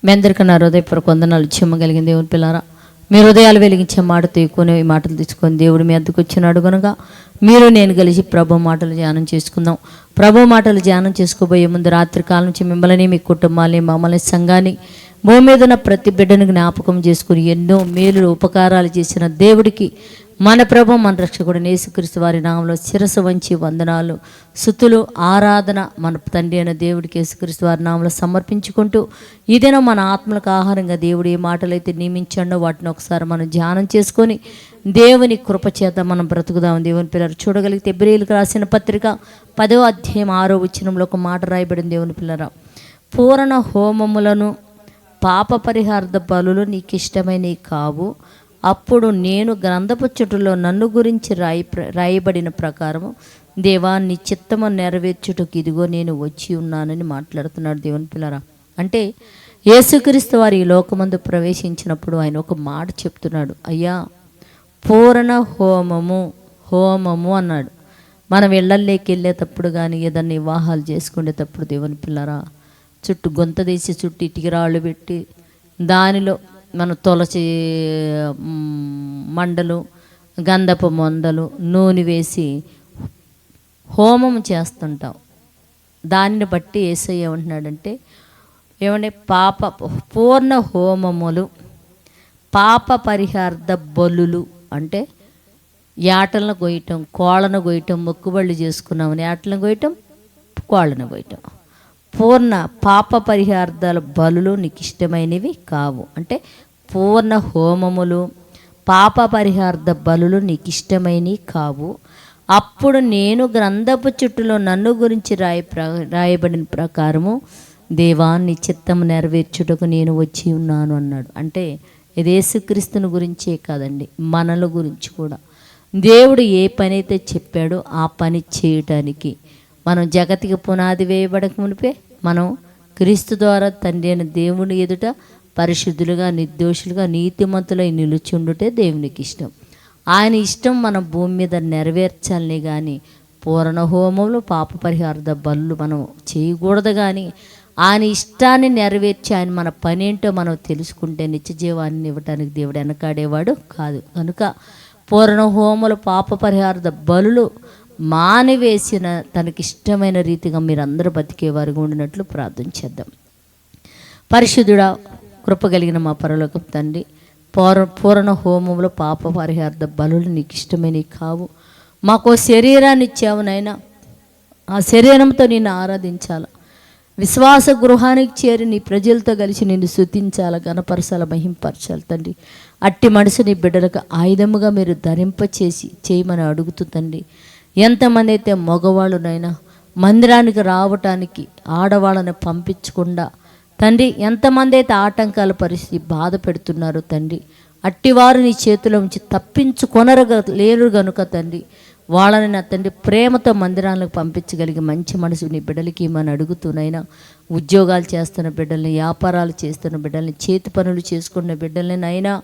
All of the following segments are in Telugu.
మీ అందరికీ నా హృదయపూర్వక వందనాలు. చెమ్మగలిగిన దేవుని పిల్లారా, మీ హృదయాలు వెలిగించే మాటతో ఎక్కువ ఈ మాటలు తెచ్చుకొని దేవుడు మీ అద్దకు వచ్చినాడు కనుక మీరు నేను కలిసి ప్రభు మాటలు ధ్యానం చేసుకుందాం. ప్రభు మాటలు ధ్యానం చేసుకోబోయే ముందు రాత్రి కాలం నుంచి మిమ్మల్ని, మీ కుటుంబాన్ని, మమ్మల్ని, సంఘాన్ని, భూమి మీద ఉన్న ప్రతి బిడ్డను జ్ఞాపకం చేసుకుని ఎన్నో మేలు ఉపకారాలు చేసిన దేవుడికి, మన ప్రభు మన రక్షకుడు యేసుక్రీస్తు వారి నామంలో శిరస్సు వంచి వందనాలు, స్తుతులు, ఆరాధన మన తండ్రి అయిన దేవుడికి యేసుక్రీస్తు వారి నామంలో సమర్పించుకుంటూ ఈ దినం మన ఆత్మలకు ఆహారంగా దేవుడు ఏ మాటలైతే నియమించాడో వాటిని ఒకసారి మనం ధ్యానం చేసుకొని దేవుని కృపచేత మనం బ్రతుకుదాం. దేవుని పిల్లలు చూడగలిగితే హెబ్రీయులకు రాసిన పత్రిక 10వ అధ్యాయం 6వ వచనంలో ఒక మాట రాయబడింది. దేవుని పిల్లరా, పూర్ణ హోమములను పాప పరిహార్థ బలులు నీకు ఇష్టమైనవి కావు, అప్పుడు నేను గ్రంథపు చుట్టులో నన్ను గురించి రాయబడిన ప్రకారము దేవా నీ చిత్తము నెరవేర్చుటకు ఇదిగో నేను వచ్చి ఉన్నానని మాట్లాడుతున్నాడు. దేవుని పిల్లరా, అంటే యేసుక్రీస్తు వారి ఈ లోకమందు ప్రవేశించినప్పుడు ఆయన ఒక మాట చెప్తున్నాడు, అయ్యా పూర్ణ హోమము అన్నాడు. మనం ఇళ్లల్లోకి వెళ్ళేటప్పుడు కానీ ఏదన్నా వివాహాలు చేసుకునేటప్పుడు దేవుని పిల్లరా, చుట్టూ గొంత తీసి చుట్టూ ఇటుక రాళ్ళు పెట్టి దానిలో మనం తులసి మండలు, గంధపు మొందలు, నూనె వేసి హోమం చేస్తుంటాం. దానిని బట్టి యేసయ్య ఏమంటున్నాడంటే, ఏమంటే పూర్ణ హోమములు పాప పరిహార్థ బలులు అంటే యాటలను కొయ్యటం, కోళ్ళను కొయ్యటం, మొక్కుబళ్ళు చేసుకున్నామని యాటలను కొయ్యటం, కోళ్ళను కొయ్యటం, పూర్ణ పాప పరిహార్థాల బలులు నీకు ఇష్టమైనవి కావు. అంటే పూర్ణ హోమములు పాప పరిహార్థ బలులు నీకు ఇష్టమైనవి కావు, అప్పుడు నేను గ్రంథపు చుట్టులో నన్ను గురించి రాయబడిన ప్రకారము దేవా నీ చిత్తము నెరవేర్చుటకు నేను వచ్చి ఉన్నాను అన్నాడు. అంటే ఇది యేసుక్రీస్తుని గురించే కాదండి, మనల గురించి కూడా దేవుడు ఏ పని అయితే చెప్పాడో ఆ పని చేయటానికి మనం జగతికి పునాది వేయబడక మునిపే మనం క్రీస్తు ద్వారా తండ్రి అయిన దేవుని ఎదుట పరిశుద్ధులుగా, నిర్దోషులుగా, నీతిమంతులై నిలుచుండుటే దేవునికి ఇష్టం. ఆయన ఇష్టం మన భూమి మీద నెరవేర్చాలని కానీ పూర్ణ హోమములు పాప పరిహార్థ బలులు మనం చేయకూడదు. కానీ ఆయన ఇష్టాన్ని నెరవేర్చి ఆయన మన పని ఏంటో మనం తెలుసుకుంటే నిత్య జీవాన్ని ఇవ్వటానికి దేవుడు వెనకాడేవాడు కాదు. కనుక పూర్ణ హోమములు పాప పరిహార్థ బలులు మానివేసిన తనకిష్టమైన రీతిగా మీరందరూ బతికేవారుగా ఉండినట్లు ప్రార్థన చేద్దాం. పరిశుద్ధుడా, కృపగలిగిన మా పరలోకపు తండ్రి, పూర్ణ హోమములు పాప పరిహార్థ బలులు నీకు ఇష్టమైనవి కావు. మాకు శరీరాన్ని ఇచ్చావు నాయనా, ఆ శరీరంతో నిన్ను ఆరాధించాలి, విశ్వాస గృహానికి చేరి నీ ప్రజలతో కలిసి నిన్ను స్తుతించాలి, గణపరచాలి, మహింపరచాలి తండ్రి. అట్టి మనసు నీ బిడ్డలకు ఆయుధముగా మీరు ధరింపచేసి చేయమని అడుగుతుందండి. ఎంతమంది అయితే మగవాళ్ళనైనా మందిరానికి రావటానికి ఆడవాళ్ళని పంపించకుండా తండ్రి, ఎంతమంది అయితే ఆటంకాల పరిస్థితి బాధ పెడుతున్నారు తండ్రి, అట్టివారు నీ చేతిలో ఉంచి తప్పించుకొనరుగా లేరు గనుక తండ్రి, వాళ్ళని నా తండ్రి ప్రేమతో మందిరాలకు పంపించగలిగి మంచి మనసు నీ బిడ్డలకి ఇమ్మని అడుగుతూనైనా, ఉద్యోగాలు చేస్తున్న బిడ్డల్ని, వ్యాపారాలు చేస్తున్న బిడ్డల్ని, చేతి పనులు చేసుకున్న బిడ్డల్ని నైనా,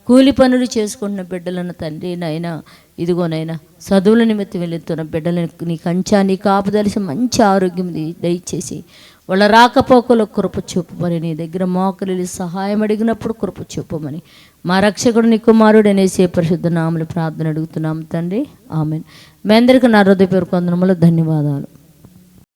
కూలి పనులు చేసుకుంటున్న బిడ్డలను తండ్రి నైనా, ఇదిగోనైనా చదువుల నిమిత్తం వెళుతున్న బిడ్డలని నీ కంచా నీ కాపుదలిసి మంచి ఆరోగ్యం దయచేసి వాళ్ళ రాకపోకలో కృప చూపమని, నీ దగ్గర మోకరిల్లి సహాయం అడిగినప్పుడు కృప చూపమని మా రక్షకుడు నీ కుమారుడు అనేసే పరిశుద్ధ నామములో ప్రార్థన అడుగుతున్నాం తండ్రి, ఆమేన్. మీ అందరికీ నా హృదయపూర్వక వందనములు, ధన్యవాదాలు.